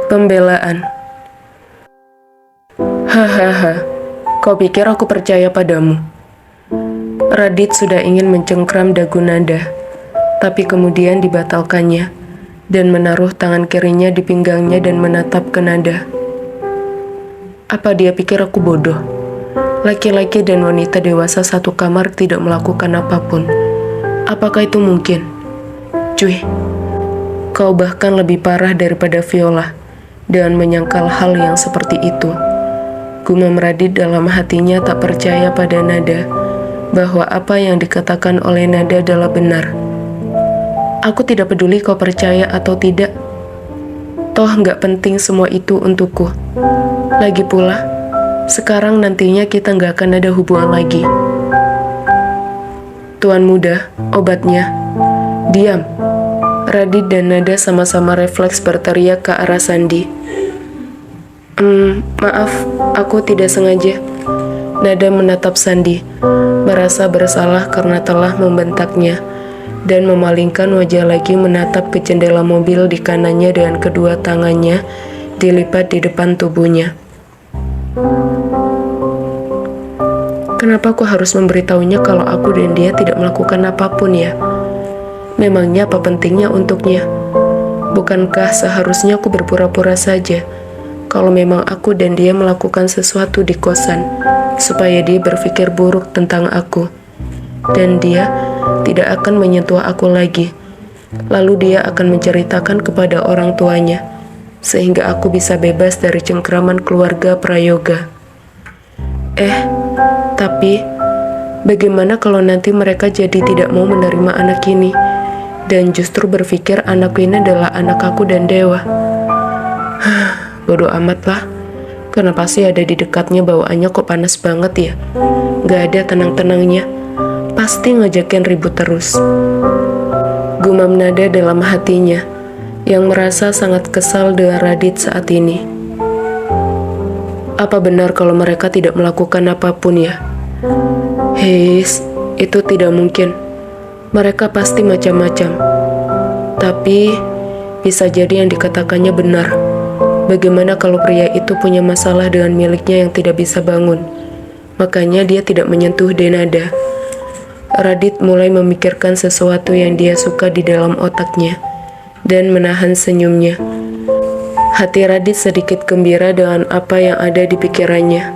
Pembelaan. Hahaha, kau pikir aku percaya padamu? Radit sudah ingin mencengkram dagu Nada, tapi kemudian dibatalkannya dan menaruh tangan kirinya di pinggangnya dan menatap ke Nada. Apa dia pikir aku bodoh? Laki-laki dan wanita dewasa satu kamar tidak melakukan apapun. Apakah itu mungkin? Cuy, kau bahkan lebih parah daripada Viola dan menyangkal hal yang seperti itu. Gumam Radit dalam hatinya tak percaya pada Nada bahwa apa yang dikatakan oleh Nada adalah benar. Aku tidak peduli kau percaya atau tidak. Toh nggak penting semua itu untukku. Lagi pula, sekarang nantinya kita nggak akan ada hubungan lagi. Tuan muda, obatnya. Diam. Radit dan Nada sama-sama refleks berteriak ke arah Sandi. Maaf, aku tidak sengaja. Nada menatap Sandi, merasa bersalah karena telah membentaknya, dan memalingkan wajah lagi menatap ke jendela mobil di kanannya dengan kedua tangannya dilipat di depan tubuhnya. Kenapa aku harus memberitahunya kalau aku dan dia tidak melakukan apapun ya? Memangnya apa pentingnya untuknya? Bukankah seharusnya aku berpura-pura saja kalau memang aku dan dia melakukan sesuatu di kosan, supaya dia berpikir buruk tentang aku, dan dia tidak akan menyentuh aku lagi. Lalu dia akan menceritakan kepada orang tuanya, sehingga aku bisa bebas dari cengkraman keluarga Prayoga. Tapi bagaimana kalau nanti mereka jadi tidak mau menerima anak ini, dan justru berpikir anak ini adalah anak aku dan Dewa? Bodoh amat lah. Kenapa sih ada di dekatnya bawaannya kok panas banget ya? Gak ada tenang-tenangnya. Pasti ngajakin ribut terus. Gumam Nada dalam hatinya, yang merasa sangat kesal dengan Radit saat ini. Apa benar kalau mereka tidak melakukan apapun ya? Heis, itu tidak mungkin. Mereka pasti macam-macam. Tapi, bisa jadi yang dikatakannya benar. Bagaimana kalau pria itu punya masalah dengan miliknya yang tidak bisa bangun? Makanya dia tidak menyentuh Denada. Radit mulai memikirkan sesuatu yang dia suka di dalam otaknya dan menahan senyumnya. Hati Radit sedikit gembira dengan apa yang ada di pikirannya.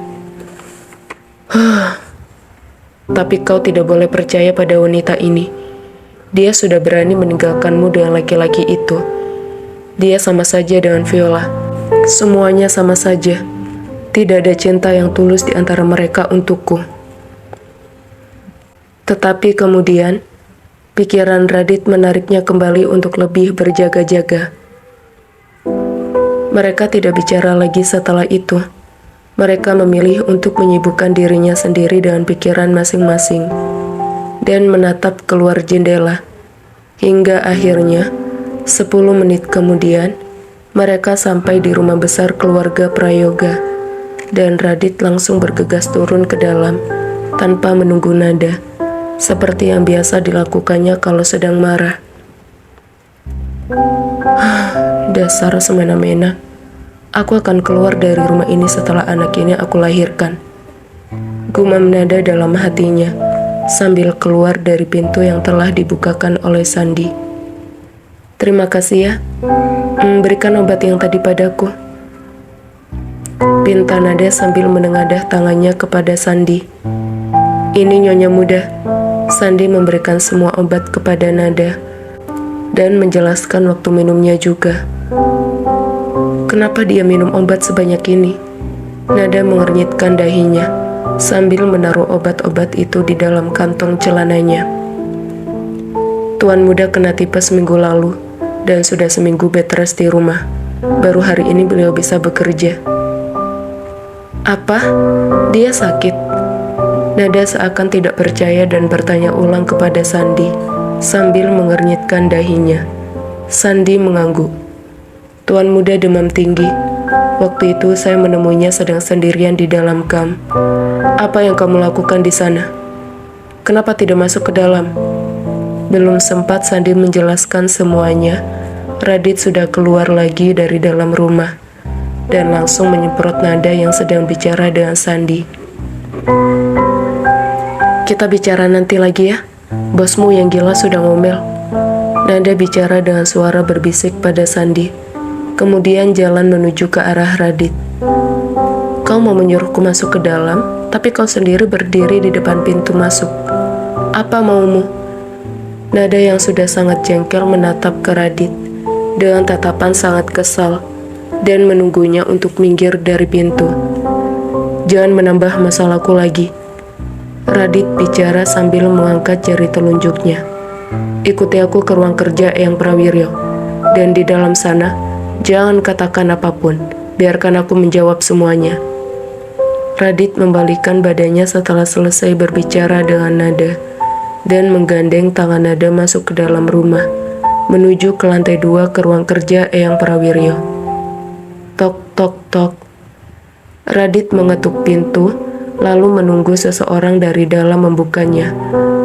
Tapi kau tidak boleh percaya pada wanita ini. Dia sudah berani meninggalkanmu dengan laki-laki itu. Dia sama saja dengan Viola. Semuanya sama saja. Tidak ada cinta yang tulus di antara mereka untukku. Tetapi kemudian, pikiran Radit menariknya kembali untuk lebih berjaga-jaga. Mereka tidak bicara lagi setelah itu. Mereka memilih untuk menyibukkan dirinya sendiri dengan pikiran masing-masing dan menatap keluar jendela. Hingga akhirnya, 10 menit kemudian, mereka sampai di rumah besar keluarga Prayoga, dan Radit langsung bergegas turun ke dalam tanpa menunggu Nada, seperti yang biasa dilakukannya kalau sedang marah. Dasar semena-mena. Aku akan keluar dari rumah ini setelah anak ini aku lahirkan. Gumam Nada dalam hatinya, sambil keluar dari pintu yang telah dibukakan oleh Sandi. Terima kasih ya. Berikan obat yang tadi padaku. Pinta Nada sambil menengadah tangannya kepada Sandi. Ini nyonya muda. Sandi memberikan semua obat kepada Nada dan menjelaskan waktu minumnya juga. Kenapa dia minum obat sebanyak ini? Nada mengernyitkan dahinya sambil menaruh obat-obat itu di dalam kantong celananya. Tuan muda kena tipes minggu lalu dan sudah seminggu bed rest di rumah. Baru hari ini beliau bisa bekerja. Apa? Dia sakit? Nada seakan tidak percaya dan bertanya ulang kepada Sandi sambil mengernyitkan dahinya. Sandi mengangguk. Tuan muda demam tinggi. Waktu itu saya menemuinya sedang sendirian di dalam kamp. Apa yang kamu lakukan di sana? Kenapa tidak masuk ke dalam? Belum sempat Sandi menjelaskan semuanya, Radit sudah keluar lagi dari dalam rumah dan langsung menyemprot Nada yang sedang bicara dengan Sandi. Kita bicara nanti lagi ya, bosmu yang gila sudah ngomel. Nada bicara dengan suara berbisik pada Sandi, kemudian jalan menuju ke arah Radit. Kau mau menyuruhku masuk ke dalam, tapi kau sendiri berdiri di depan pintu masuk. Apa maumu? Nada yang sudah sangat jengkel menatap ke Radit dengan tatapan sangat kesal dan menunggunya untuk minggir dari pintu. Jangan menambah masalahku lagi. Radit bicara sambil mengangkat jari telunjuknya. Ikuti aku ke ruang kerja Eyang Prawiryo. Dan di dalam sana, jangan katakan apapun. Biarkan aku menjawab semuanya. Radit membalikkan badannya setelah selesai berbicara dengan Nada dan menggandeng tangan Nada masuk ke dalam rumah, menuju ke lantai 2 ke ruang kerja Eyang Prawiryo. Tok, tok, tok. Radit mengetuk pintu, lalu menunggu seseorang dari dalam membukanya,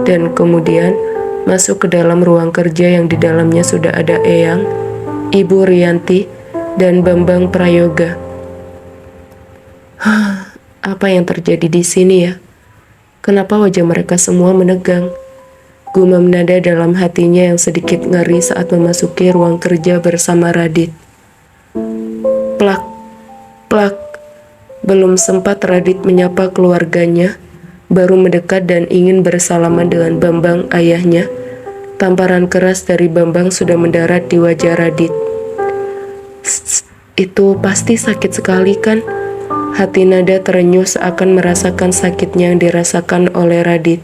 dan kemudian masuk ke dalam ruang kerja yang di dalamnya sudah ada Eyang, Ibu Rianti, dan Bambang Prayoga. Apa yang terjadi di sini ya? Kenapa wajah mereka semua menegang? Gumam Nada dalam hatinya yang sedikit ngeri saat memasuki ruang kerja bersama Radit. Plak, plak. Belum sempat Radit menyapa keluarganya, baru mendekat dan ingin bersalaman dengan Bambang ayahnya. Tamparan keras dari Bambang sudah mendarat di wajah Radit. Itu pasti sakit sekali kan? Hati Nada terenyuh seakan merasakan sakitnya yang dirasakan oleh Radit.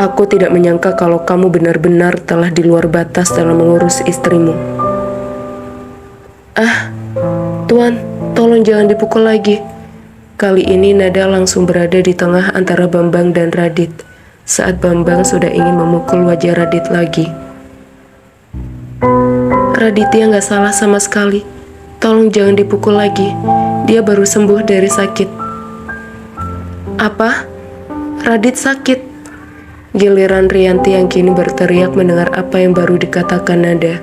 Aku tidak menyangka kalau kamu benar-benar telah di luar batas dalam mengurus istrimu. Tuan, tolong jangan dipukul lagi. Kali ini Nada langsung berada di tengah antara Bambang dan Radit, saat Bambang sudah ingin memukul wajah Radit lagi. Raditya nggak salah sama sekali. Tolong jangan dipukul lagi. Dia baru sembuh dari sakit. Apa? Radit sakit? Giliran Rianti yang kini berteriak mendengar apa yang baru dikatakan Nada.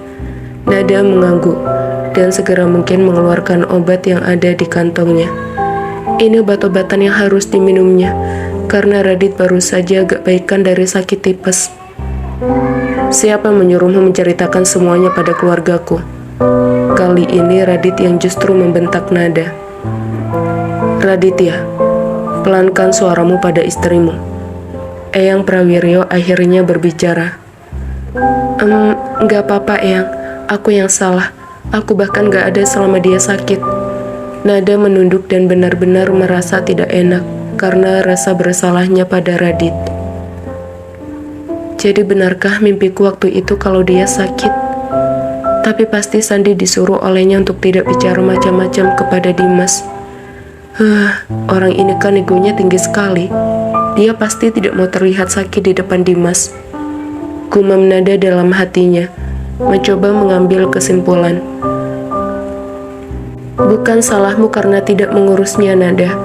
Nada mengangguk dan segera mungkin mengeluarkan obat yang ada di kantongnya. Ini obat-obatan yang harus diminumnya, karena Radit baru saja agak baikan dari sakit tipes. Siapa menyuruhmu menceritakan semuanya pada keluargaku? Kali ini Radit yang justru membentak Nada. Raditya, pelankan suaramu pada istrimu. Eyang Prawiryo akhirnya berbicara. Nggak apa-apa Eyang, aku yang salah. Aku bahkan nggak ada selama dia sakit. Nada menunduk dan benar-benar merasa tidak enak karena rasa bersalahnya pada Radit. Jadi benarkah mimpiku waktu itu kalau dia sakit? Tapi pasti Sandi disuruh olehnya untuk tidak bicara macam-macam kepada Dimas. Orang ini kan egonya tinggi sekali. Dia pasti tidak mau terlihat sakit di depan Dimas. Gumam Nada dalam hatinya, mencoba mengambil kesimpulan. Bukan salahmu karena tidak mengurusnya, Nada.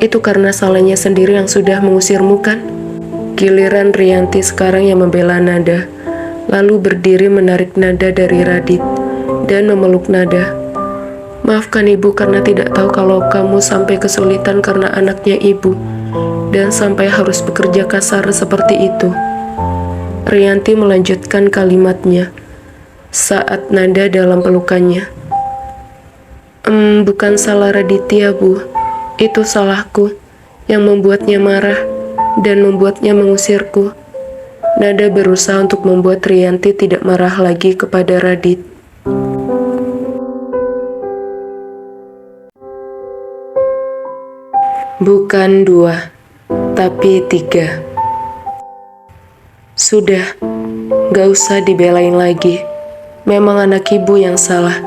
Itu karena salahnya sendiri yang sudah mengusirmu kan? Giliran Rianti sekarang yang membela Nada, lalu berdiri menarik Nada dari Radit dan memeluk Nada. Maafkan ibu karena tidak tahu kalau kamu sampai kesulitan karena anaknya ibu dan sampai harus bekerja kasar seperti itu. Rianti melanjutkan kalimatnya saat Nada dalam pelukannya. Bukan salah Raditya, Bu. Itu salahku yang membuatnya marah dan membuatnya mengusirku. Nada berusaha untuk membuat Rianti tidak marah lagi kepada Radit. Bukan 2, tapi 3. Sudah, gak usah dibelain lagi. Memang anak ibu yang salah.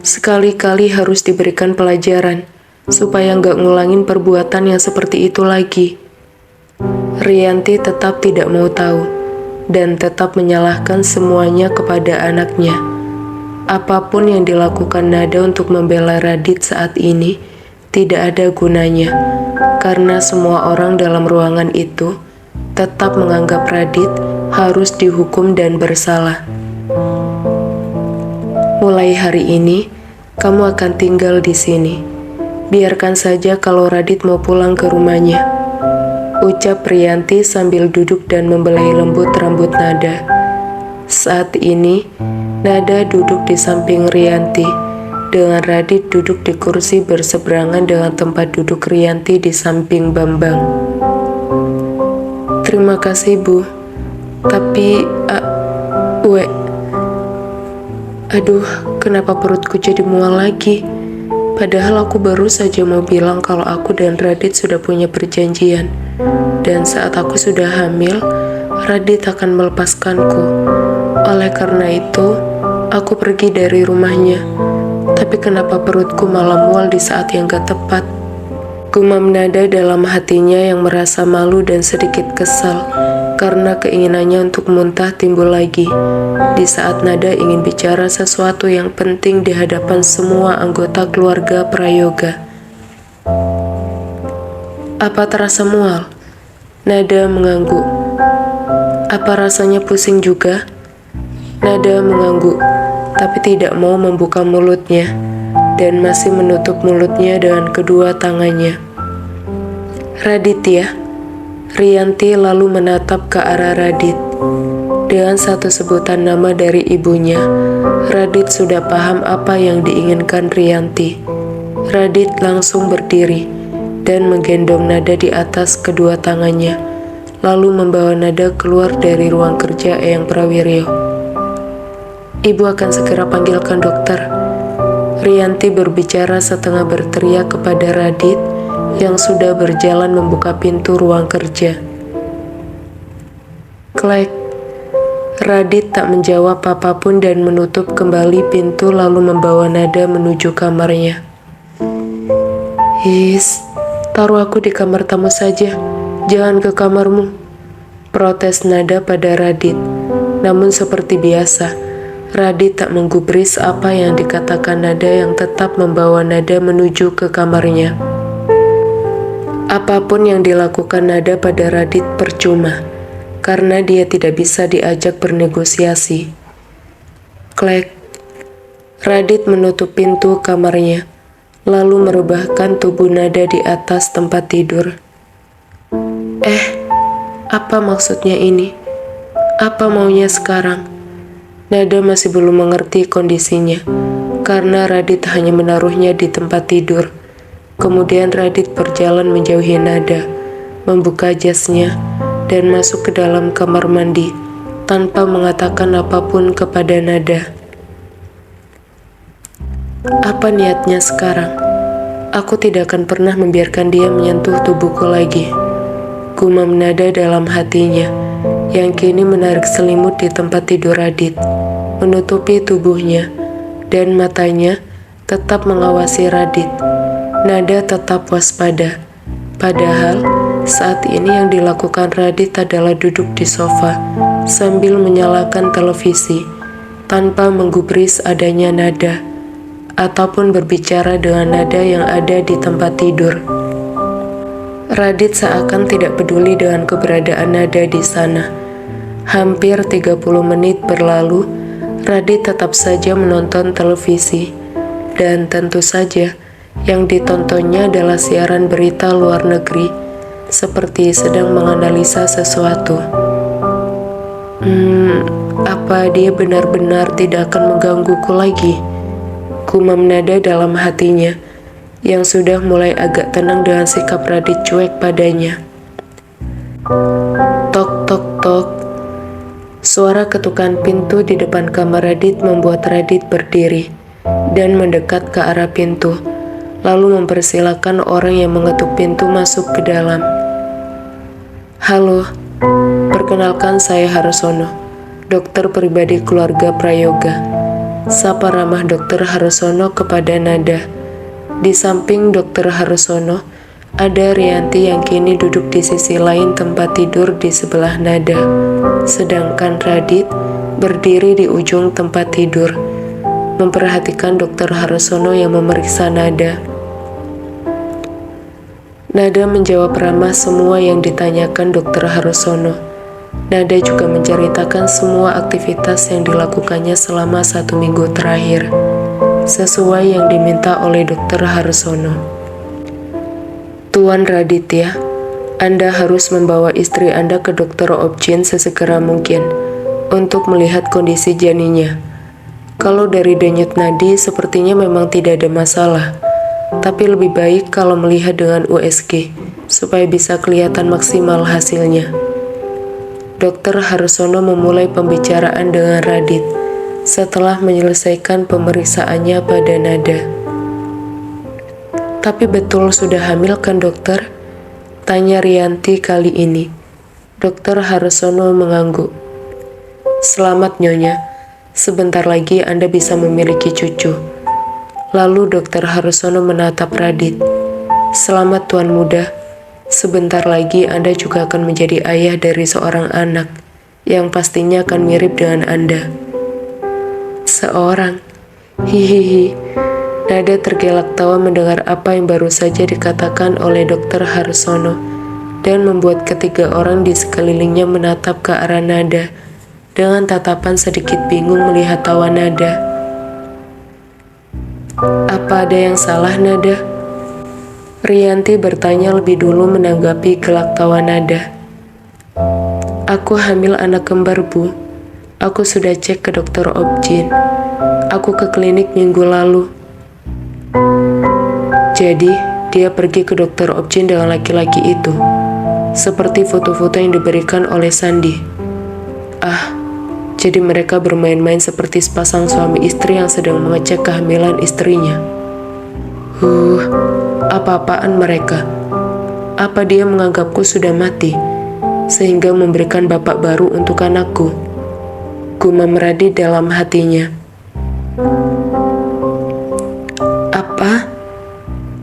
Sekali-kali harus diberikan pelajaran, supaya gak ngulangin perbuatan yang seperti itu lagi. Rianti tetap tidak mau tahu, dan tetap menyalahkan semuanya kepada anaknya. Apapun yang dilakukan Nada untuk membela Radit saat ini, tidak ada gunanya, karena semua orang dalam ruangan itu tetap menganggap Radit harus dihukum dan bersalah. Mulai hari ini, kamu akan tinggal di sini. Biarkan saja kalau Radit mau pulang ke rumahnya, ucap Rianti sambil duduk dan membelai lembut rambut Nada. Saat ini, Nada duduk di samping Rianti, dengan Radit duduk di kursi berseberangan dengan tempat duduk Rianti di samping Bambang. Terima kasih, Bu. Tapi, aduh, kenapa perutku jadi mual lagi? Padahal aku baru saja mau bilang kalau aku dan Radit sudah punya perjanjian. Dan saat aku sudah hamil, Radit akan melepaskanku. Oleh karena itu, aku pergi dari rumahnya. Tapi kenapa perutku malah mual di saat yang gak tepat? Gumam Nada dalam hatinya yang merasa malu dan sedikit kesal karena keinginannya untuk muntah timbul lagi di saat Nada ingin bicara sesuatu yang penting di hadapan semua anggota keluarga Prayoga. Apa terasa mual? Nada mengangguk. Apa rasanya pusing juga? Nada mengangguk, tapi tidak mau membuka mulutnya dan masih menutup mulutnya dengan kedua tangannya. Radit ya? Rianti lalu menatap ke arah Radit. Dengan satu sebutan nama dari ibunya, Radit sudah paham apa yang diinginkan Rianti. Radit langsung berdiri dan menggendong Nada di atas kedua tangannya, lalu membawa Nada keluar dari ruang kerja Eyang Prawiryo. Ibu akan segera panggilkan dokter. Rianti berbicara setengah berteriak kepada Radit yang sudah berjalan membuka pintu ruang kerja. Klek. Radit tak menjawab apapun dan menutup kembali pintu lalu membawa Nada menuju kamarnya. Taruh aku di kamar tamu saja, jangan ke kamarmu, protes Nada pada Radit. Namun seperti biasa, Radit tak menggubris apa yang dikatakan Nada yang tetap membawa Nada menuju ke kamarnya. Apapun yang dilakukan Nada pada Radit percuma, karena dia tidak bisa diajak bernegosiasi. Klek. Radit menutup pintu kamarnya, lalu merebahkan tubuh Nada di atas tempat tidur. Apa maksudnya ini? Apa maunya sekarang? Nada masih belum mengerti kondisinya, karena Radit hanya menaruhnya di tempat tidur. Kemudian Radit berjalan menjauhi Nada, membuka jasnya, dan masuk ke dalam kamar mandi, tanpa mengatakan apapun kepada Nada. Apa niatnya sekarang? Aku tidak akan pernah membiarkan dia menyentuh tubuhku lagi, gumam Nada dalam hatinya, yang kini menarik selimut di tempat tidur Radit, menutupi tubuhnya, dan matanya tetap mengawasi Radit. Nada tetap waspada, padahal saat ini yang dilakukan Radit adalah duduk di sofa sambil menyalakan televisi tanpa menggubris adanya Nada ataupun berbicara dengan Nada yang ada di tempat tidur. Radit seakan tidak peduli dengan keberadaan Nada di sana. Hampir 30 menit berlalu, Radit tetap saja menonton televisi, dan tentu saja yang ditontonnya adalah siaran berita luar negeri, seperti sedang menganalisa sesuatu. Apa dia benar-benar tidak akan menggangguku lagi? Gumam Nada dalam hatinya, yang sudah mulai agak tenang dengan sikap Radit cuek padanya. Tok, tok, tok. Suara ketukan pintu di depan kamar Radit membuat Radit berdiri dan mendekat ke arah pintu, lalu mempersilahkan orang yang mengetuk pintu masuk ke dalam. Halo, perkenalkan saya Harsono, dokter pribadi keluarga Prayoga. Sapa ramah dokter Harsono kepada Nada. Di samping dokter Harsono, ada Rianti yang kini duduk di sisi lain tempat tidur di sebelah Nada. Sedangkan Radit berdiri di ujung tempat tidur, memperhatikan dokter Harsono yang memeriksa Nada. Nada menjawab ramah semua yang ditanyakan dokter Harsono. Nada juga menceritakan semua aktivitas yang dilakukannya selama 1 minggu terakhir, sesuai yang diminta oleh Dr. Harsono. Tuan Raditya, Anda harus membawa istri Anda ke Dr. Objin sesegera mungkin untuk melihat kondisi janinnya. Kalau dari denyut nadi sepertinya memang tidak ada masalah, tapi lebih baik kalau melihat dengan USG supaya bisa kelihatan maksimal hasilnya. Dr. Harsono memulai pembicaraan dengan Radit setelah menyelesaikan pemeriksaannya pada Nada. Tapi betul sudah hamil kan dokter? Tanya Rianti kali ini. Dr. Harsono mengangguk. Selamat Nyonya, sebentar lagi Anda bisa memiliki cucu. Lalu Dr. Harsono menatap Radit. Selamat Tuan Muda, sebentar lagi Anda juga akan menjadi ayah dari seorang anak yang pastinya akan mirip dengan Anda. Seorang, hihihi. Nada tergelak tawa mendengar apa yang baru saja dikatakan oleh Dr. Harsono dan membuat ketiga orang di sekelilingnya menatap ke arah Nada dengan tatapan sedikit bingung melihat tawa Nada. Apa ada yang salah Nada? Rianti bertanya lebih dulu menanggapi gelak tawa Nada. Aku hamil anak kembar Bu. Aku sudah cek ke Dr. Objin. Aku ke klinik minggu lalu. Jadi, dia pergi ke Dr. Objin dengan laki-laki itu, seperti foto-foto yang diberikan oleh Sandi. Ah, jadi mereka bermain-main seperti sepasang suami istri yang sedang mengecek kehamilan istrinya. Apa-apaan mereka? Apa dia menganggapku sudah mati, sehingga memberikan bapak baru untuk anakku? Gumam Radit dalam hatinya. Apa?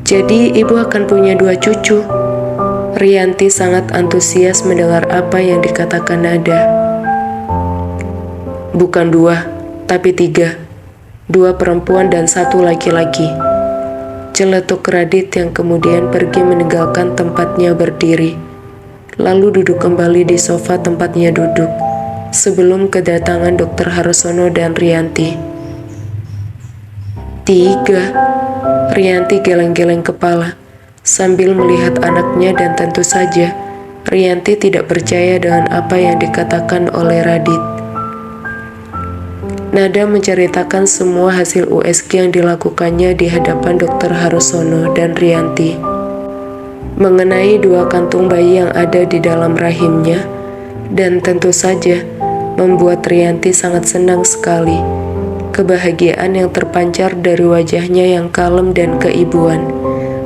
Jadi ibu akan punya 2 cucu. Rianti sangat antusias mendengar apa yang dikatakan Nada. Bukan 2, tapi 3. 2 perempuan dan 1 laki-laki. Celetuk Radit yang kemudian pergi meninggalkan tempatnya berdiri, lalu duduk kembali di sofa tempatnya duduk, sebelum kedatangan Dr. Harsono dan Rianti. 3. Rianti geleng-geleng kepala sambil melihat anaknya dan tentu saja Rianti tidak percaya dengan apa yang dikatakan oleh Radit. Nada menceritakan semua hasil USG yang dilakukannya di hadapan Dr. Harsono dan Rianti mengenai 2 kantung bayi yang ada di dalam rahimnya, dan tentu saja membuat Rianti sangat senang sekali. Kebahagiaan yang terpancar dari wajahnya yang kalem dan keibuan.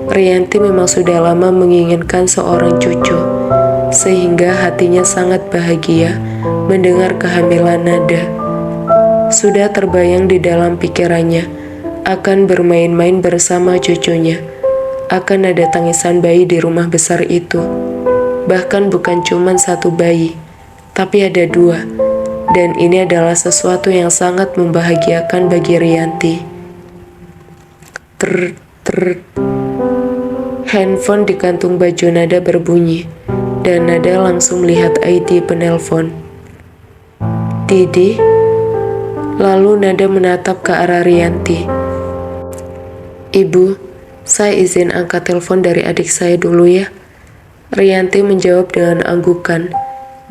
Rianti memang sudah lama menginginkan seorang cucu, sehingga hatinya sangat bahagia mendengar kehamilan Nada. Sudah terbayang di dalam pikirannya akan bermain-main bersama cucunya. Akan ada tangisan bayi di rumah besar itu. Bahkan bukan cuma 1 bayi, tapi ada 2. Dan ini adalah sesuatu yang sangat membahagiakan bagi Rianti. Handphone di kantung baju Nada berbunyi, dan Nada langsung melihat ID penelpon. Didi? Lalu Nada menatap ke arah Rianti. Ibu, saya izin angkat telepon dari adik saya dulu ya. Rianti menjawab dengan anggukan,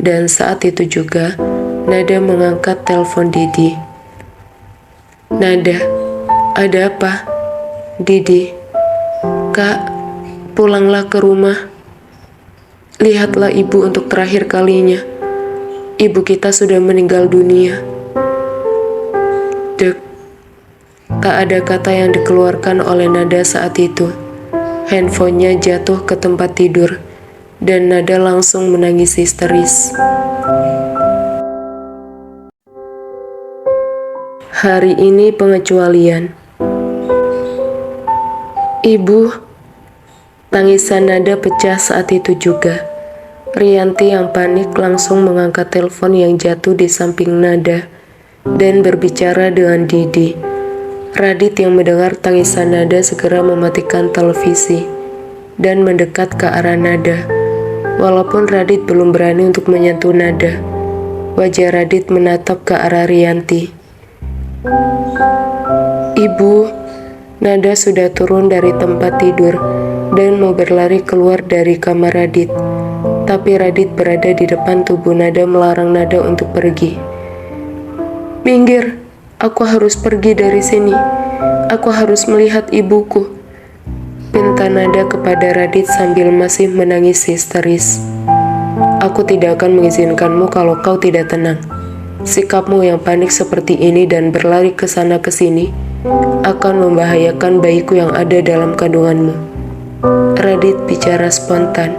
dan saat itu juga Nada mengangkat telepon Didi. Nada, ada apa? Didi, Kak, pulanglah ke rumah. Lihatlah ibu untuk terakhir kalinya. Ibu kita sudah meninggal dunia. Dek, tak ada kata yang dikeluarkan oleh Nada saat itu. Handphonenya jatuh ke tempat tidur, dan Nada langsung menangis histeris. Hari ini pengecualian. Ibu, tangisan Nada pecah saat itu juga. Rianti yang panik langsung mengangkat telepon yang jatuh di samping Nada dan berbicara dengan Didi. Radit yang mendengar tangisan Nada segera mematikan televisi dan mendekat ke arah Nada. Walaupun Radit belum berani untuk menyentuh nada, wajah Radit menatap ke arah Rianti. "Ibu," Nada sudah turun dari tempat tidur dan mau berlari keluar dari kamar Radit. Tapi Radit berada di depan tubuh Nada melarang Nada untuk pergi. "Minggir, aku harus pergi dari sini. Aku harus melihat ibuku," pinta Nada kepada Radit sambil masih menangis histeris. "Aku tidak akan mengizinkanmu kalau kau tidak tenang. Sikapmu yang panik seperti ini dan berlari ke sana ke sini akan membahayakan bayiku yang ada dalam kandunganmu," Radit bicara spontan.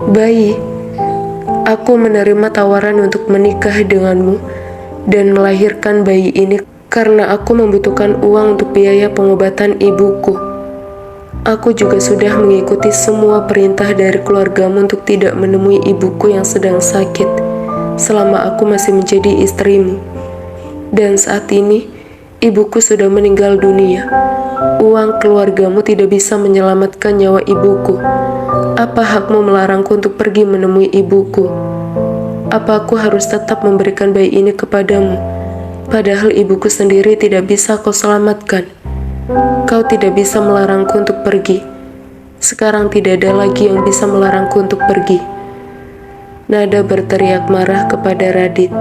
"Bayi, aku menerima tawaran untuk menikah denganmu dan melahirkan bayi ini karena aku membutuhkan uang untuk biaya pengobatan ibuku. Aku juga sudah mengikuti semua perintah dari keluargamu untuk tidak menemui ibuku yang sedang sakit selama aku masih menjadi istrimu. Dan saat ini, ibuku sudah meninggal dunia. Uang keluargamu tidak bisa menyelamatkan nyawa ibuku. Apa hakmu melarangku untuk pergi menemui ibuku? Apa aku harus tetap memberikan bayi ini kepadamu, padahal ibuku sendiri tidak bisa kau selamatkan? Kau tidak bisa melarangku untuk pergi. Sekarang tidak ada lagi yang bisa melarangku untuk pergi." Nada berteriak marah kepada Radit,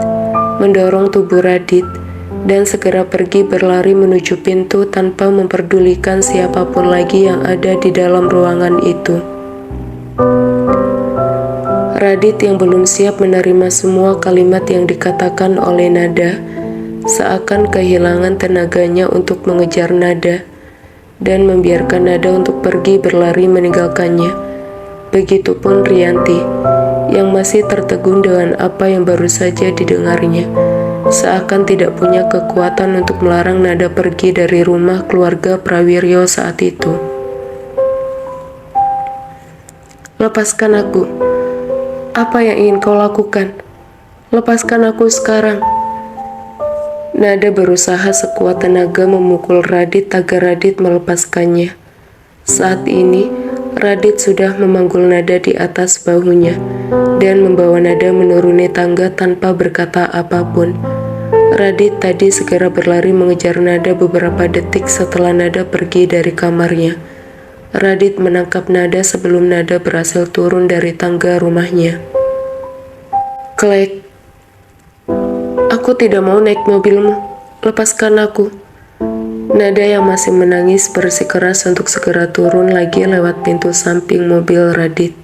mendorong tubuh Radit, dan segera pergi berlari menuju pintu tanpa memperdulikan siapapun lagi yang ada di dalam ruangan itu. Radit yang belum siap menerima semua kalimat yang dikatakan oleh Nada, seakan kehilangan tenaganya untuk mengejar Nada, dan membiarkan Nada untuk pergi berlari meninggalkannya. Begitupun Rianti, yang masih tertegun dengan apa yang baru saja didengarnya, seakan tidak punya kekuatan untuk melarang Nada pergi dari rumah keluarga Prawiryo saat itu. "Lepaskan aku. Apa yang ingin kau lakukan? Lepaskan aku sekarang." Nada berusaha sekuat tenaga memukul Radit agar Radit melepaskannya. Saat ini, Radit sudah memanggul Nada di atas bahunya dan membawa Nada menuruni tangga tanpa berkata apapun. Radit tadi segera berlari mengejar Nada beberapa detik setelah Nada pergi dari kamarnya. Radit menangkap Nada sebelum Nada berhasil turun dari tangga rumahnya. "Klek, aku tidak mau naik mobilmu. Lepaskan aku." Nada yang masih menangis bersikeras untuk segera turun lagi lewat pintu samping mobil Radit.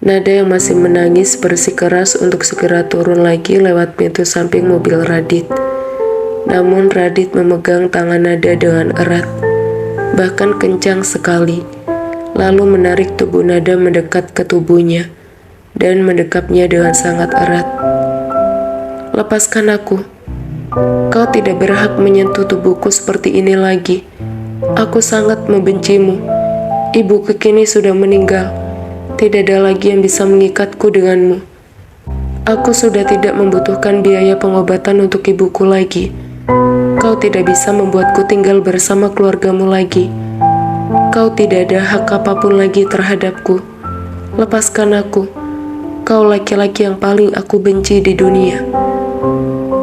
Nada yang masih menangis bersikeras untuk segera turun lagi lewat pintu samping mobil Radit. Namun Radit memegang tangan Nada dengan erat, bahkan kencang sekali, lalu menarik tubuh Nada mendekat ke tubuhnya dan mendekapnya dengan sangat erat. "Lepaskan aku. Kau tidak berhak menyentuh tubuhku seperti ini lagi. Aku sangat membencimu. Ibuku kini sudah meninggal. Tidak ada lagi yang bisa mengikatku denganmu. Aku sudah tidak membutuhkan biaya pengobatan untuk ibuku lagi. Kau tidak bisa membuatku tinggal bersama keluargamu lagi. Kau tidak ada hak apapun lagi terhadapku. Lepaskan aku. Kau laki-laki yang paling aku benci di dunia."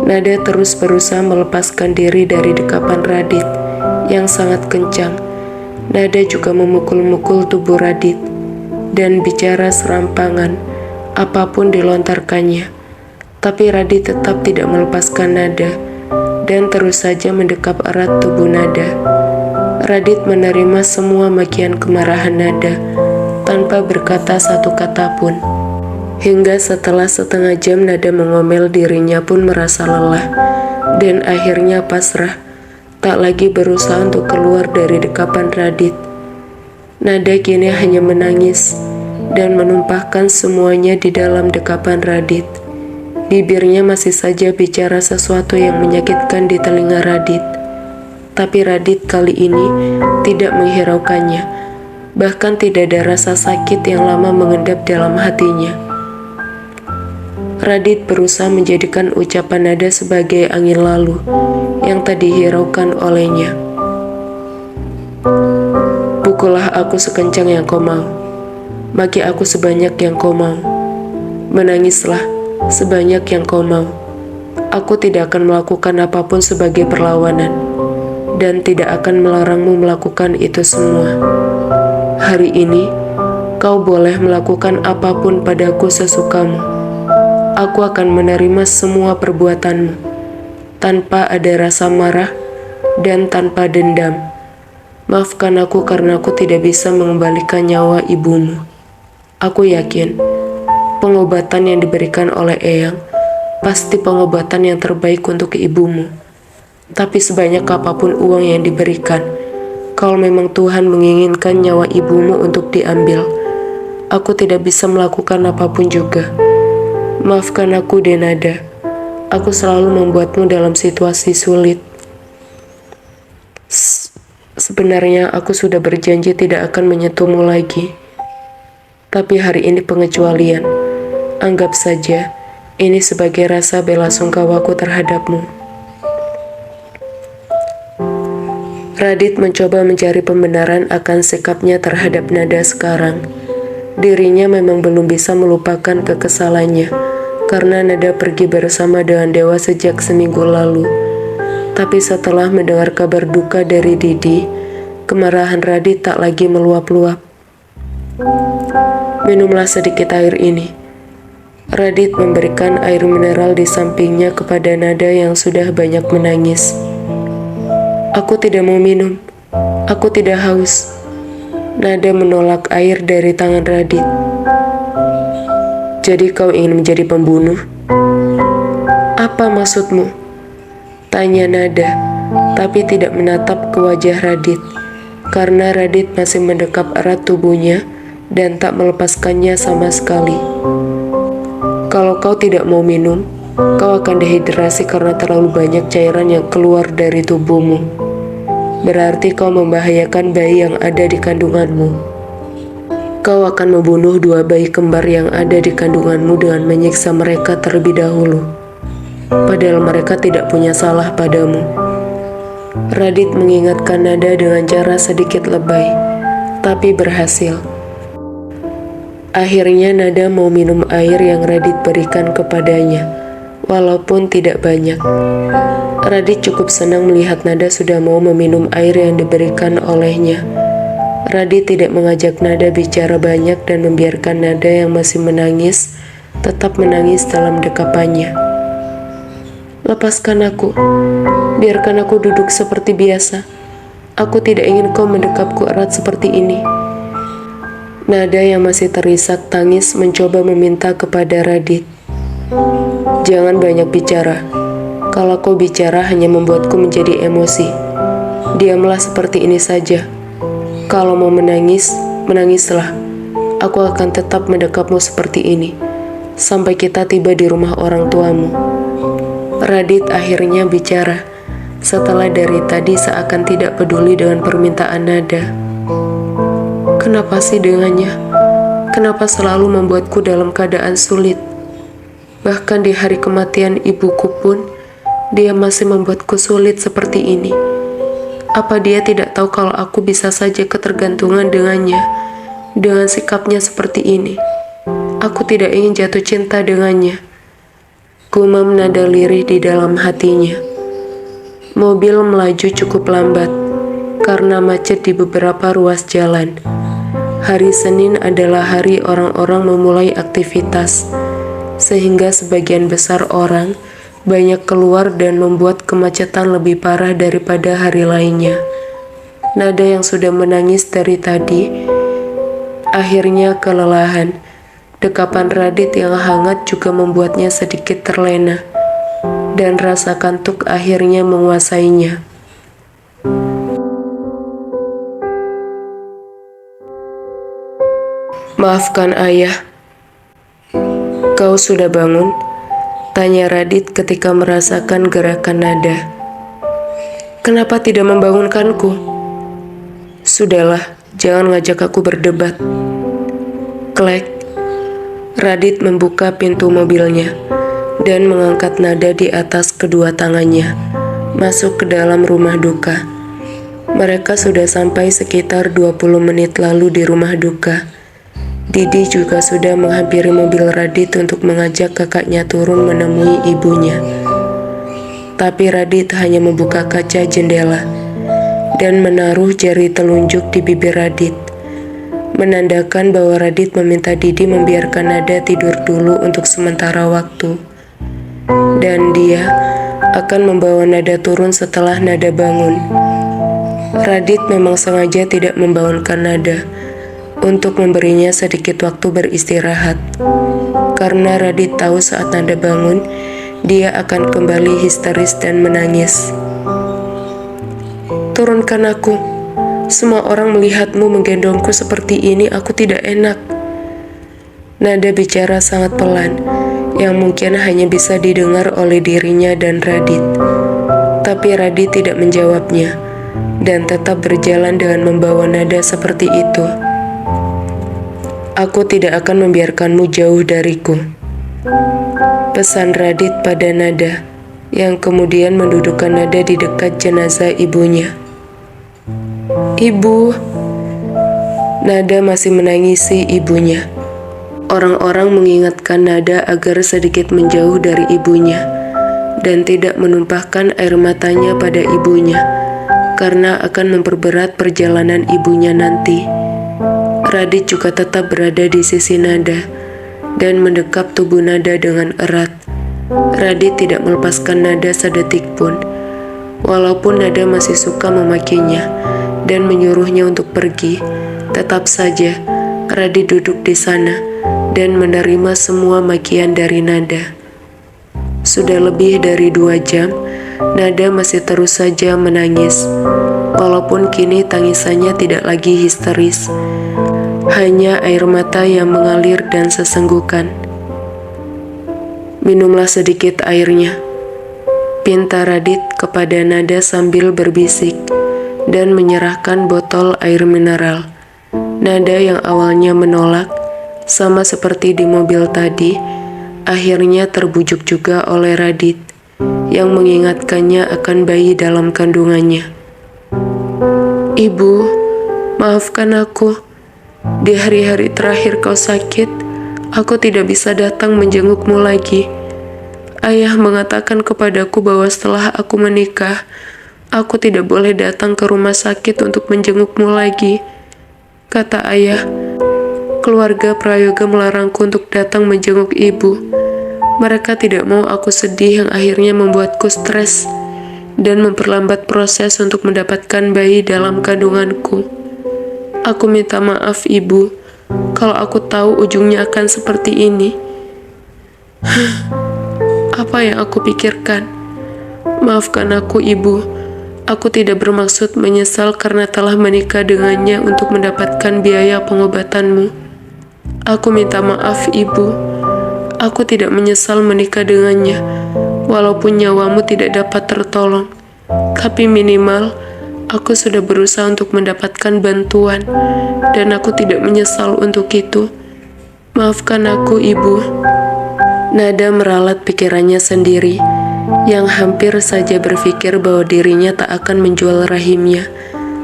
Nada terus berusaha melepaskan diri dari dekapan Radit yang sangat kencang. Nada juga memukul-mukul tubuh Radit dan bicara serampangan, apapun dilontarkannya. Tapi Radit tetap tidak melepaskan Nada dan terus saja mendekap erat tubuh Nada. Radit menerima semua makian kemarahan Nada tanpa berkata satu kata pun. Hingga setelah setengah jam Nada mengomel, dirinya pun merasa lelah dan akhirnya pasrah, tak lagi berusaha untuk keluar dari dekapan Radit. Nada kini hanya menangis dan menumpahkan semuanya di dalam dekapan Radit. Bibirnya masih saja bicara sesuatu yang menyakitkan di telinga Radit. Tapi Radit kali ini tidak menghiraukannya, bahkan tidak ada rasa sakit yang lama mengendap dalam hatinya. Radit berusaha menjadikan ucapan Nada sebagai angin lalu yang tadi dihiraukan olehnya. "Pukullah aku sekencang yang kau mau. Maki aku sebanyak yang kau mau. Menangislah sebanyak yang kau mau. Aku tidak akan melakukan apapun sebagai perlawanan, dan tidak akan melarangmu melakukan itu semua. Hari ini, kau boleh melakukan apapun padaku sesukamu. Aku akan menerima semua perbuatanmu, tanpa ada rasa marah dan tanpa dendam. Maafkan aku karena aku tidak bisa mengembalikan nyawa ibumu. Aku yakin pengobatan yang diberikan oleh Eyang pasti pengobatan yang terbaik untuk ibumu. Tapi sebanyak apapun uang yang diberikan, kalau memang Tuhan menginginkan nyawa ibumu untuk diambil, aku tidak bisa melakukan apapun juga. Maafkan aku, Denada. Aku selalu membuatmu dalam situasi sulit. Sebenarnya aku sudah berjanji tidak akan menyentuhmu lagi. Tapi hari ini pengecualian. Anggap saja ini sebagai rasa bela sungkawaku terhadapmu. Radit mencoba mencari pembenaran akan sikapnya terhadap Nada sekarang. Dirinya memang belum bisa melupakan kekesalannya karena Nada pergi bersama dengan Dewa sejak seminggu lalu. Tapi setelah mendengar kabar duka dari Didi, kemarahan Radit tak lagi meluap-luap. Minumlah sedikit air ini. Radit memberikan air mineral di sampingnya kepada Nada yang sudah banyak menangis. Aku tidak mau minum. Aku tidak haus. Nada menolak air dari tangan Radit. Jadi kau ingin menjadi pembunuh? Apa maksudmu? Tanya Nada, tapi tidak menatap ke wajah Radit, karena Radit masih mendekap erat tubuhnya dan tak melepaskannya sama sekali. Kalau kau tidak mau minum, kau akan dehidrasi karena terlalu banyak cairan yang keluar dari tubuhmu. Berarti kau membahayakan bayi yang ada di kandunganmu. Kau akan membunuh 2 bayi kembar yang ada di kandunganmu dengan menyiksa mereka terlebih dahulu. Padahal mereka tidak punya salah padamu. Radit mengingatkan Nada dengan cara sedikit lebay, tapi berhasil. Akhirnya Nada mau minum air yang Radit berikan kepadanya, walaupun tidak banyak. Radit cukup senang melihat Nada sudah mau meminum air yang diberikan olehnya. Radit tidak mengajak Nada bicara banyak dan membiarkan Nada yang masih menangis tetap menangis dalam dekapannya. Lepaskan aku, biarkan aku duduk seperti biasa. Aku tidak ingin kau mendekapku erat seperti ini. Nada yang masih terisak tangis mencoba meminta kepada Radit. Jangan banyak bicara. Kalau kau bicara hanya membuatku menjadi emosi. Diamlah seperti ini saja. Kalau mau menangis, menangislah. Aku akan tetap mendekapmu seperti ini, sampai kita tiba di rumah orang tuamu. Radit akhirnya bicara, setelah dari tadi seakan tidak peduli dengan permintaan Nada. Kenapa sih dengannya? Kenapa selalu membuatku dalam keadaan sulit? Bahkan di hari kematian ibuku pun, dia masih membuatku sulit seperti ini. Apa dia tidak tahu kalau aku bisa saja ketergantungan dengannya, dengan sikapnya seperti ini? Aku tidak ingin jatuh cinta dengannya. Gumam Nada lirih di dalam hatinya. Mobil melaju cukup lambat, karena macet di beberapa ruas jalan. Hari Senin adalah hari orang-orang memulai aktivitas, sehingga sebagian besar orang banyak keluar dan membuat kemacetan lebih parah daripada hari lainnya. Nada yang sudah menangis dari tadi akhirnya kelelahan. Dekapan Radit yang hangat juga membuatnya sedikit terlena, dan rasa kantuk akhirnya menguasainya. Maafkan ayah. Kau sudah bangun? Tanya Radit ketika merasakan gerakan Nada. Kenapa tidak membangunkanku? Sudahlah, jangan ngajak aku berdebat. Klek. Radit membuka pintu mobilnya dan mengangkat Nada di atas kedua tangannya, masuk ke dalam rumah duka. Mereka sudah sampai sekitar 20 menit lalu di rumah duka. Didi juga sudah menghampiri mobil Radit untuk mengajak kakaknya turun menemui ibunya. Tapi Radit hanya membuka kaca jendela dan menaruh jari telunjuk di bibir Radit, menandakan bahwa Radit meminta Didi membiarkan Nada tidur dulu untuk sementara waktu. Dan dia akan membawa Nada turun setelah Nada bangun. Radit memang sengaja tidak membangunkan Nada untuk memberinya sedikit waktu beristirahat, karena Radit tahu saat Nada bangun, dia akan kembali histeris dan menangis. "Turunkan aku. Semua orang melihatmu menggendongku seperti ini, aku tidak enak." Nada bicara sangat pelan, yang mungkin hanya bisa didengar oleh dirinya dan Radit. Tapi Radit tidak menjawabnya, dan tetap berjalan dengan membawa Nada seperti itu. "Aku tidak akan membiarkanmu jauh dariku," pesan Radit pada Nada, yang kemudian mendudukkan Nada di dekat jenazah ibunya. "Ibu." Nada masih menangisi ibunya. Orang-orang mengingatkan Nada agar sedikit menjauh dari ibunya dan tidak menumpahkan air matanya pada ibunya, karena akan memperberat perjalanan ibunya nanti. Radit juga tetap berada di sisi Nada dan mendekap tubuh Nada dengan erat. Radit tidak melepaskan Nada sedetik pun, walaupun Nada masih suka memakinya dan menyuruhnya untuk pergi. Tetap saja Radit duduk di sana dan menerima semua makian dari Nada. Sudah lebih dari 2 jam, Nada masih terus saja menangis, walaupun kini tangisannya tidak lagi histeris. Hanya air mata yang mengalir dan sesenggukan. "Minumlah sedikit airnya," pinta Radit kepada Nada sambil berbisik dan menyerahkan botol air mineral. Nada yang awalnya menolak, sama seperti di mobil tadi, akhirnya terbujuk juga oleh Radit yang mengingatkannya akan bayi dalam kandungannya. "Ibu, maafkan aku. Di hari-hari terakhir kau sakit, aku tidak bisa datang menjengukmu lagi. Ayah mengatakan kepadaku bahwa setelah aku menikah, aku tidak boleh datang ke rumah sakit untuk menjengukmu lagi. Kata ayah, keluarga Prayoga melarangku untuk datang menjenguk ibu. Mereka tidak mau aku sedih, yang akhirnya membuatku stres dan memperlambat proses untuk mendapatkan bayi dalam kandunganku. Aku minta maaf, Ibu, kalau aku tahu ujungnya akan seperti ini. Apa yang aku pikirkan? Maafkan aku, Ibu. Aku tidak bermaksud menyesal karena telah menikah dengannya untuk mendapatkan biaya pengobatanmu. Aku minta maaf, Ibu. Aku tidak menyesal menikah dengannya, walaupun nyawamu tidak dapat tertolong. Tapi minimal, aku sudah berusaha untuk mendapatkan bantuan, dan aku tidak menyesal untuk itu. Maafkan aku, Ibu." Nada meralat pikirannya sendiri, yang hampir saja berpikir bahwa dirinya tak akan menjual rahimnya,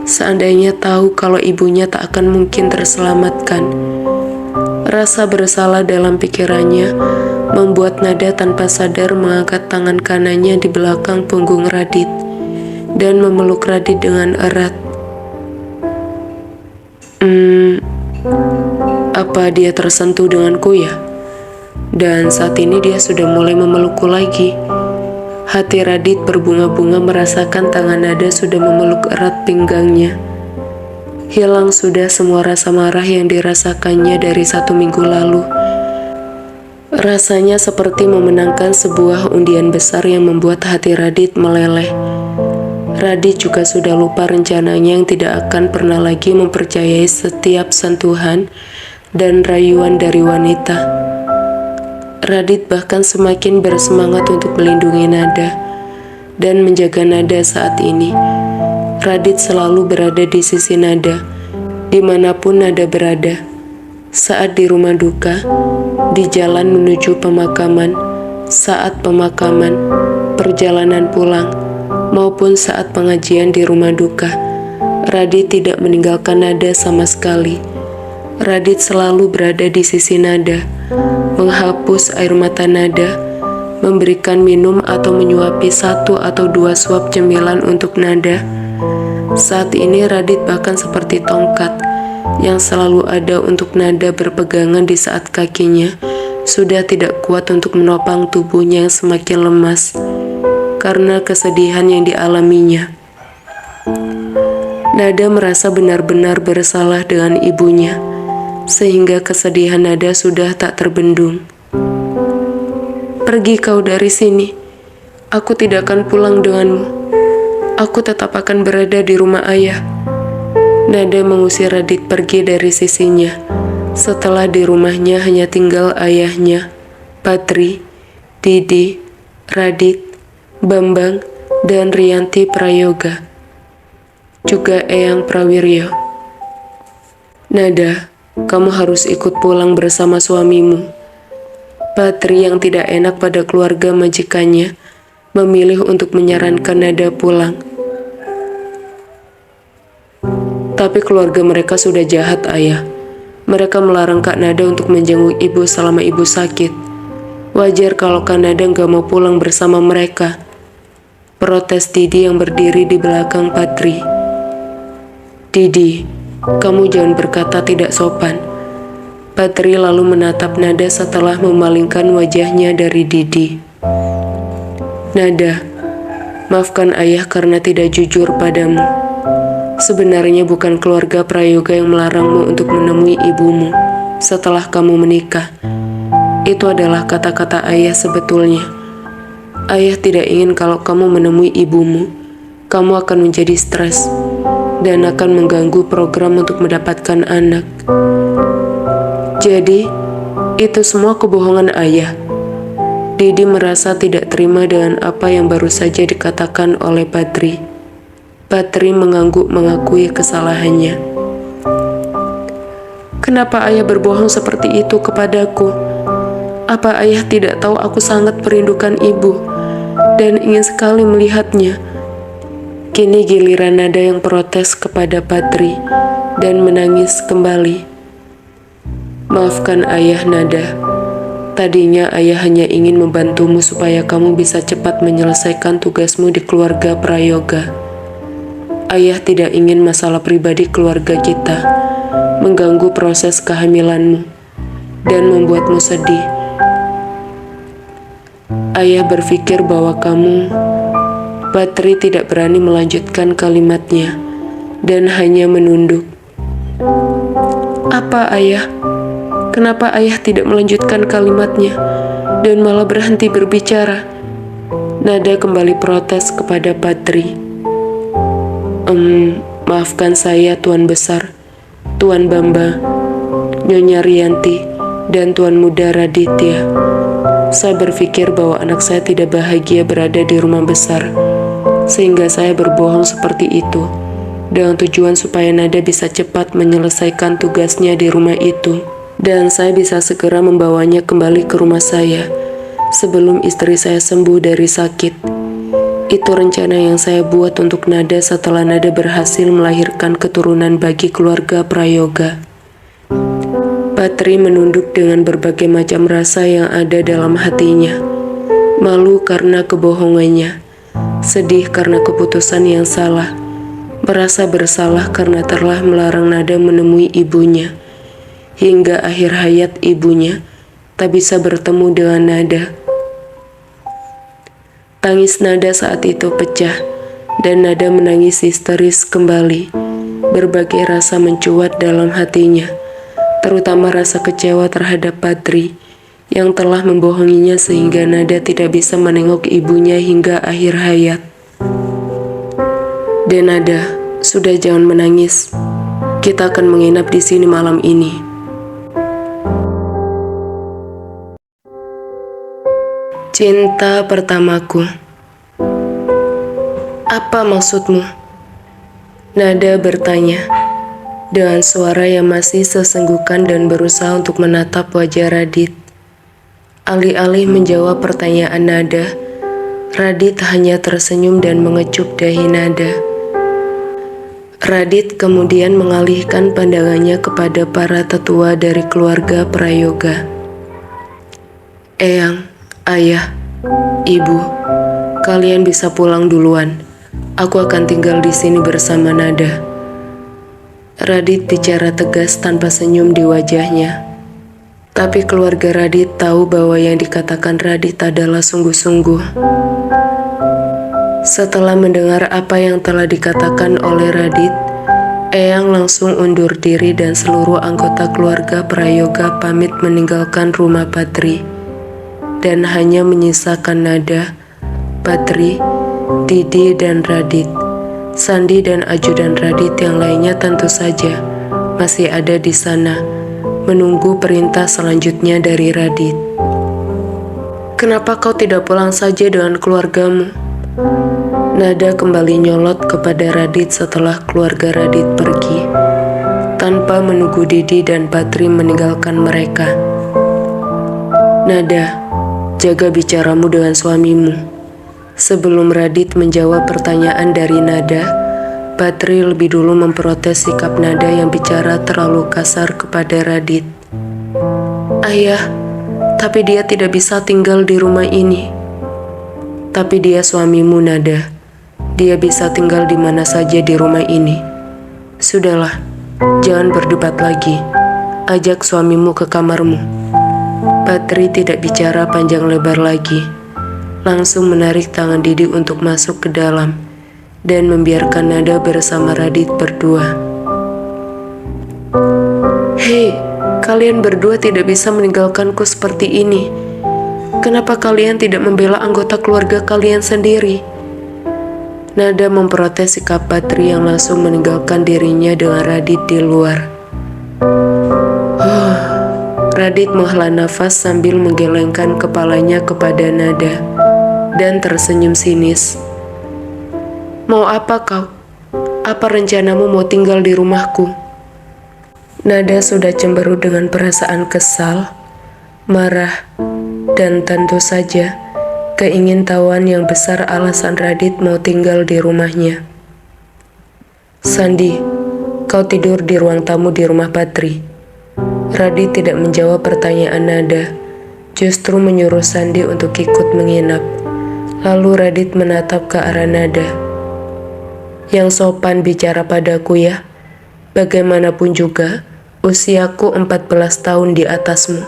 seandainya tahu kalau ibunya tak akan mungkin terselamatkan. Rasa bersalah dalam pikirannya membuat Nada tanpa sadar mengangkat tangan kanannya di belakang punggung Radit dan memeluk Radit dengan erat. Apa dia tersentuh denganku ya? Dan saat ini dia sudah mulai memelukku lagi. Hati Radit berbunga-bunga merasakan tangan Nada sudah memeluk erat pinggangnya. Hilang sudah semua rasa marah yang dirasakannya dari 1 minggu lalu. Rasanya seperti memenangkan sebuah undian besar yang membuat hati Radit meleleh. Radit juga sudah lupa rencananya yang tidak akan pernah lagi mempercayai setiap sentuhan dan rayuan dari wanita. Radit bahkan semakin bersemangat untuk melindungi Nada dan menjaga Nada saat ini. Radit selalu berada di sisi Nada, dimanapun Nada berada. Saat di rumah duka, di jalan menuju pemakaman, saat pemakaman, perjalanan pulang, maupun saat pengajian di rumah duka, Radit tidak meninggalkan Nada sama sekali. Radit selalu berada di sisi Nada, menghapus air mata Nada, memberikan minum atau menyuapi 1 atau 2 suap cemilan untuk Nada. Saat ini Radit bahkan seperti tongkat yang selalu ada untuk Nada berpegangan di saat kakinya sudah tidak kuat untuk menopang tubuhnya yang semakin lemas karena kesedihan yang dialaminya. Nada merasa benar-benar bersalah dengan ibunya, sehingga kesedihan Nada sudah tak terbendung. "Pergi kau dari sini. Aku tidak akan pulang denganmu. Aku tetap akan berada di rumah ayah." Nada mengusir Radit pergi dari sisinya. Setelah di rumahnya hanya tinggal ayahnya, Patri, Didi, Radit, Bambang, dan Rianti Prayoga, juga Eyang Prawiryo. "Nada, kamu harus ikut pulang bersama suamimu." Patri yang tidak enak pada keluarga majikannya memilih untuk menyarankan Nada pulang. Tapi keluarga mereka sudah jahat, ayah. Mereka melarang Kak Nada untuk menjenguk ibu selama ibu sakit. Wajar kalau Kak Nada gak mau pulang bersama mereka, protes Didi yang berdiri di belakang Patri. "Didi, kamu jangan berkata tidak sopan." Patri lalu menatap Nada setelah memalingkan wajahnya dari Didi. "Nada, maafkan ayah karena tidak jujur padamu. Sebenarnya bukan keluarga Prayoga yang melarangmu untuk menemui ibumu setelah kamu menikah. Itu adalah kata-kata ayah sebetulnya. Ayah tidak ingin kalau kamu menemui ibumu, kamu akan menjadi stres dan akan mengganggu program untuk mendapatkan anak. Jadi, itu semua kebohongan ayah." Didi merasa tidak terima dengan apa yang baru saja dikatakan oleh Patri. Patri mengangguk mengakui kesalahannya. "Kenapa ayah berbohong seperti itu kepadaku? Apa ayah tidak tahu aku sangat merindukan ibu dan ingin sekali melihatnya?" Kini giliran Nada yang protes kepada Patri dan menangis kembali. "Maafkan ayah, Nada. Tadinya ayah hanya ingin membantumu supaya kamu bisa cepat menyelesaikan tugasmu di keluarga Prayoga. Ayah tidak ingin masalah pribadi keluarga kita mengganggu proses kehamilanmu dan membuatmu sedih. Ayah berpikir bahwa kamu..." Patri tidak berani melanjutkan kalimatnya dan hanya menunduk. "Apa ayah? Kenapa ayah tidak melanjutkan kalimatnya dan malah berhenti berbicara?" Nada kembali protes kepada Patri. Maafkan saya, Tuan Besar, Tuan Bamba, Nyonya Rianti, dan Tuan Muda Raditya. Saya berpikir bahwa anak saya tidak bahagia berada di rumah besar, sehingga saya berbohong seperti itu, dengan tujuan supaya Nada bisa cepat menyelesaikan tugasnya di rumah itu, dan saya bisa segera membawanya kembali ke rumah saya, sebelum istri saya sembuh dari sakit. Itu rencana yang saya buat untuk Nada setelah Nada berhasil melahirkan keturunan bagi keluarga Prayoga. Patri menunduk dengan berbagai macam rasa yang ada dalam hatinya. Malu karena kebohongannya, sedih karena keputusan yang salah, merasa bersalah karena telah melarang Nada menemui ibunya, hingga akhir hayat ibunya tak bisa bertemu dengan Nada. Tangis Nada saat itu pecah, dan Nada menangis histeris kembali. Berbagai rasa mencuat dalam hatinya, terutama rasa kecewa terhadap Patri yang telah membohonginya sehingga Nada tidak bisa menengok ibunya hingga akhir hayat. "Dan Nada, sudah jangan menangis. Kita akan menginap di sini malam ini." Cinta pertamaku. "Apa maksudmu?" Nada bertanya dengan suara yang masih sesenggukan dan berusaha untuk menatap wajah Radit. Alih-alih menjawab pertanyaan Nada, Radit hanya tersenyum dan mengecup dahi Nada. Radit kemudian mengalihkan pandangannya kepada para tetua dari keluarga Prayoga. Eyang, ayah, ibu, kalian bisa pulang duluan. Aku akan tinggal di sini bersama Nada. Radit bicara tegas tanpa senyum di wajahnya. Tapi keluarga Radit tahu bahwa yang dikatakan Radit adalah sungguh-sungguh. Setelah mendengar apa yang telah dikatakan oleh Radit, Eyang langsung undur diri dan seluruh anggota keluarga Prayoga pamit meninggalkan rumah Patri. Dan hanya menyisakan Nada, Patri, Didi dan Radit. Sandi dan ajudan Radit yang lainnya tentu saja masih ada di sana, menunggu perintah selanjutnya dari Radit. Kenapa kau tidak pulang saja dengan keluargamu? Nada kembali nyolot kepada Radit setelah keluarga Radit pergi, tanpa menunggu Didi dan Patri meninggalkan mereka. Nada, jaga bicaramu dengan suamimu. Sebelum Radit menjawab pertanyaan dari Nada, Patri lebih dulu memprotes sikap Nada yang bicara terlalu kasar kepada Radit. Ayah, tapi dia tidak bisa tinggal di rumah ini. Tapi dia suamimu, Nada. Dia bisa tinggal di mana saja di rumah ini. Sudahlah, jangan berdebat lagi. Ajak suamimu ke kamarmu. Patri tidak bicara panjang lebar lagi. Langsung menarik tangan Didi untuk masuk ke dalam dan membiarkan Nada bersama Radit berdua. Hei, kalian berdua tidak bisa meninggalkanku seperti ini. Kenapa kalian tidak membela anggota keluarga kalian sendiri? Nada memprotes sikap Patri yang langsung meninggalkan dirinya dengan Radit di luar. Radit menghela nafas sambil menggelengkan kepalanya kepada Nada dan tersenyum sinis. Mau apa kau? Apa rencanamu mau tinggal di rumahku? Nada sudah cemberut dengan perasaan kesal, marah, dan tentu saja keingintahuan yang besar alasan Radit mau tinggal di rumahnya. Sandi, kau tidur di ruang tamu di rumah Patri. Radit tidak menjawab pertanyaan Nada, justru menyuruh Sandi untuk ikut menginap. Lalu Radit menatap ke arah Nada. Yang sopan bicara padaku ya. Bagaimanapun juga, usiaku 14 tahun di atasmu.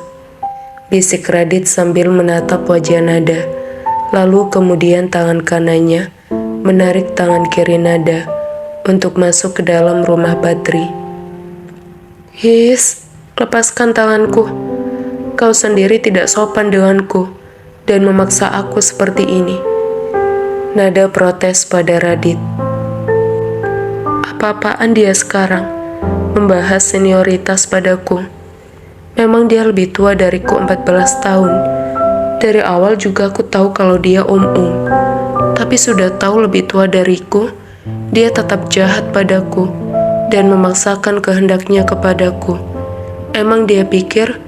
Bisik Radit sambil menatap wajah Nada. Lalu kemudian tangan kanannya menarik tangan kiri Nada untuk masuk ke dalam rumah Patri. His, lepaskan tanganku. Kau sendiri tidak sopan denganku dan memaksa aku seperti ini. Nada protes pada Radit. Apa-apaan dia sekarang? Membahas senioritas padaku. Memang dia lebih tua dariku 14 tahun. Dari awal juga aku tahu kalau dia om-om. Tapi sudah tahu lebih tua dariku, dia tetap jahat padaku dan memaksakan kehendaknya kepadaku. Emang dia pikir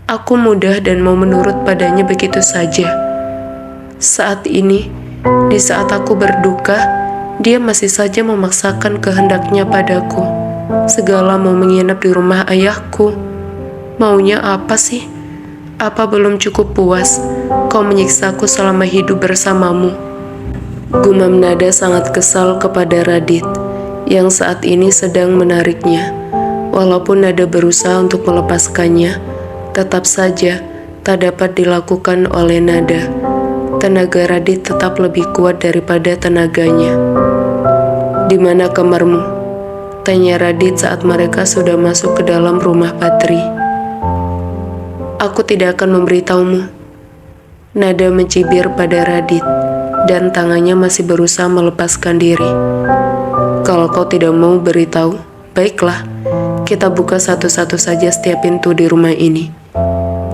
aku mudah dan mau menurut padanya begitu saja. Saat ini, di saat aku berduka, dia masih saja memaksakan kehendaknya padaku. Segala mau menginap di rumah ayahku. Maunya apa sih? Apa belum cukup puas kau menyiksaku selama hidup bersamamu? Gumam Nada sangat kesal kepada Radit yang saat ini sedang menariknya. Walaupun Nada berusaha untuk melepaskannya, tetap saja tak dapat dilakukan oleh Nada. Tenaga Radit tetap lebih kuat daripada tenaganya. Di mana kamarmu? Tanya Radit saat mereka sudah masuk ke dalam rumah Patri. Aku tidak akan memberitahumu. Nada mencibir pada Radit dan tangannya masih berusaha melepaskan diri. Kalau kau tidak mau beritahu, baiklah, kita buka satu-satu saja setiap pintu di rumah ini.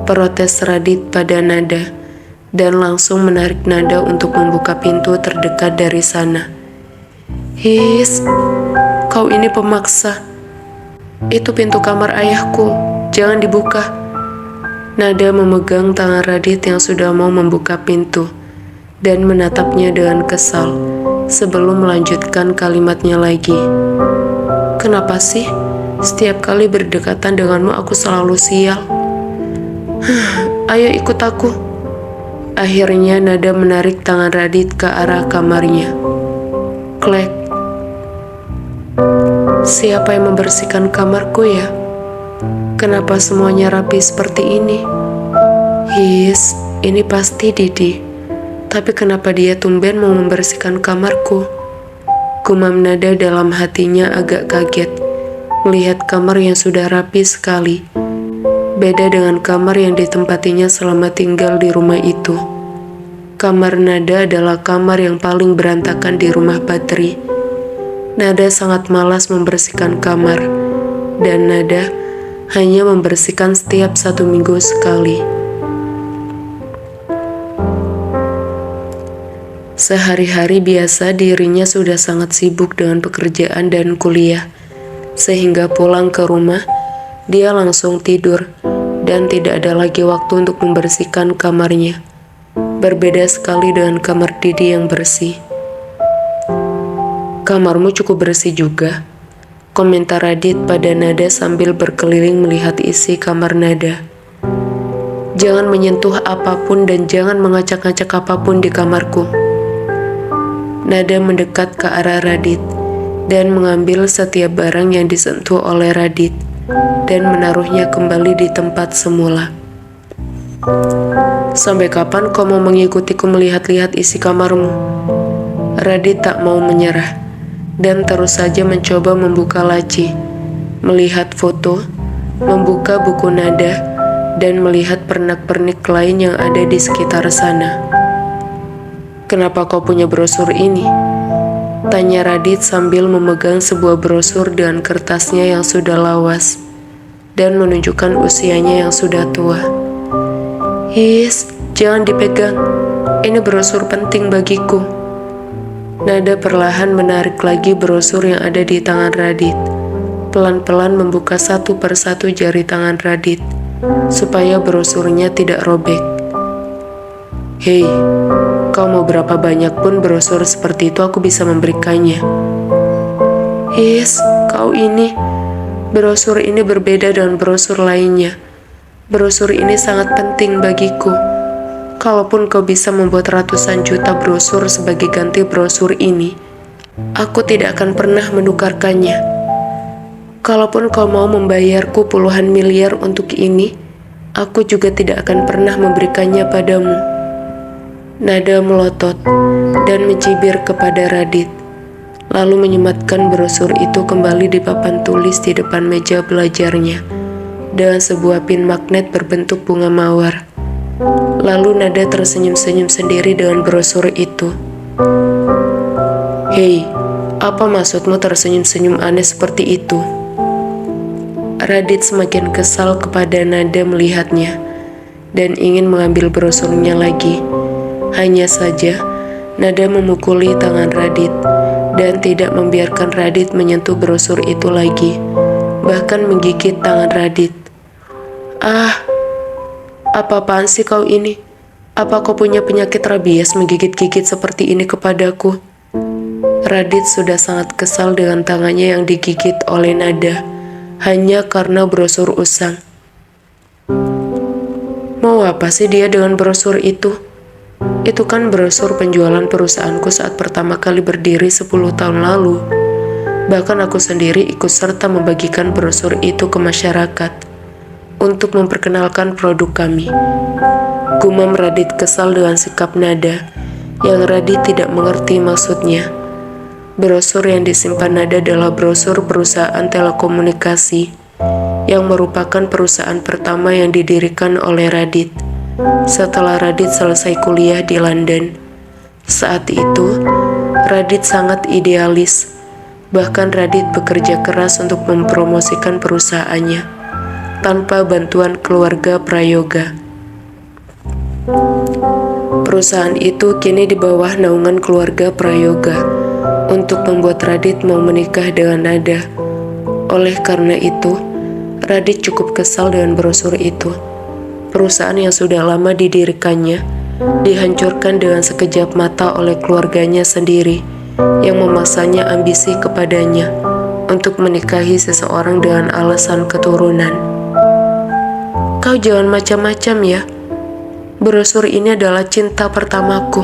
Protes Radit pada Nada dan langsung menarik Nada untuk membuka pintu terdekat dari sana. His, kau ini pemaksa. Itu pintu kamar ayahku, jangan dibuka. Nada memegang tangan Radit yang sudah mau membuka pintu dan menatapnya dengan kesal sebelum melanjutkan kalimatnya lagi. Kenapa sih? Setiap kali berdekatan denganmu aku selalu sial. Ayo ikut aku. Akhirnya Nada menarik tangan Radit ke arah kamarnya. Klek. Siapa yang membersihkan kamarku ya? Kenapa semuanya rapi seperti ini? His, ini pasti Didi. Tapi kenapa dia tumben mau membersihkan kamarku? Gumam Nada dalam hatinya agak kaget melihat kamar yang sudah rapi sekali. Beda dengan kamar yang ditempatinya selama tinggal di rumah itu. Kamar Nada adalah kamar yang paling berantakan di rumah Badri. Nada sangat malas membersihkan kamar, dan Nada hanya membersihkan setiap 1 minggu sekali. Sehari-hari biasa dirinya sudah sangat sibuk dengan pekerjaan dan kuliah, sehingga pulang ke rumah, dia langsung tidur dan tidak ada lagi waktu untuk membersihkan kamarnya. Berbeda sekali dengan kamar Didi yang bersih. Kamarmu cukup bersih juga, komentar Radit pada Nada sambil berkeliling melihat isi kamar Nada. Jangan menyentuh apapun dan jangan mengacak-ngacak apapun di kamarku. Nada mendekat ke arah Radit dan mengambil setiap barang yang disentuh oleh Radit dan menaruhnya kembali di tempat semula. Sampai kapan kau mau mengikutiku melihat-lihat isi kamarmu? Radit tak mau menyerah dan terus saja mencoba membuka laci, melihat foto, membuka buku Nada, dan melihat pernak-pernik lain yang ada di sekitar sana. Kenapa kau punya brosur ini? Tanya Radit sambil memegang sebuah brosur dengan kertasnya yang sudah lawas dan menunjukkan usianya yang sudah tua. His, jangan dipegang. Ini brosur penting bagiku. Nada perlahan menarik lagi brosur yang ada di tangan Radit. Pelan-pelan membuka satu persatu jari tangan Radit supaya brosurnya tidak robek. Hei, kau mau berapa banyak pun brosur seperti itu aku bisa memberikannya. His, kau ini. Brosur ini berbeda dengan brosur lainnya. Brosur ini sangat penting bagiku. Kalaupun kau bisa membuat ratusan juta brosur sebagai ganti brosur ini, aku tidak akan pernah menukarkannya. Kalaupun kau mau membayarku puluhan miliar untuk ini, aku juga tidak akan pernah memberikannya padamu. Nada melotot dan mencibir kepada Radit, lalu menyematkan brosur itu kembali di papan tulis di depan meja belajarnya dengan sebuah pin magnet berbentuk bunga mawar. Lalu Nada tersenyum-senyum sendiri dengan brosur itu. Hei, apa maksudmu tersenyum-senyum aneh seperti itu? Radit semakin kesal kepada Nada melihatnya dan ingin mengambil brosurnya lagi. Hanya saja, Nada memukuli tangan Radit dan tidak membiarkan Radit menyentuh brosur itu lagi, bahkan menggigit tangan Radit. Ah, apa-apaan sih kau ini? Apa kau punya penyakit rabies menggigit-gigit seperti ini kepadaku? Radit sudah sangat kesal dengan tangannya yang digigit oleh Nada, hanya karena brosur usang. Mau apa sih dia dengan brosur itu? Itu kan brosur penjualan perusahaanku saat pertama kali berdiri 10 tahun lalu. Bahkan aku sendiri ikut serta membagikan brosur itu ke masyarakat untuk memperkenalkan produk kami. Gumam Radit kesal dengan sikap Nada yang Radit tidak mengerti maksudnya. Brosur yang disimpan Nada adalah brosur perusahaan telekomunikasi yang merupakan perusahaan pertama yang didirikan oleh Radit setelah Radit selesai kuliah di London. Saat itu, Radit sangat idealis. Bahkan Radit bekerja keras untuk mempromosikan perusahaannya tanpa bantuan keluarga Prayoga. Perusahaan itu kini di bawah naungan keluarga Prayoga untuk membuat Radit mau menikah dengan Nada. Oleh karena itu, Radit cukup kesal dengan brosur itu. Perusahaan yang sudah lama didirikannya dihancurkan dengan sekejap mata oleh keluarganya sendiri yang memaksanya ambisi kepadanya untuk menikahi seseorang dengan alasan keturunan. Kau jangan macam-macam ya. Brosur ini adalah cinta pertamaku.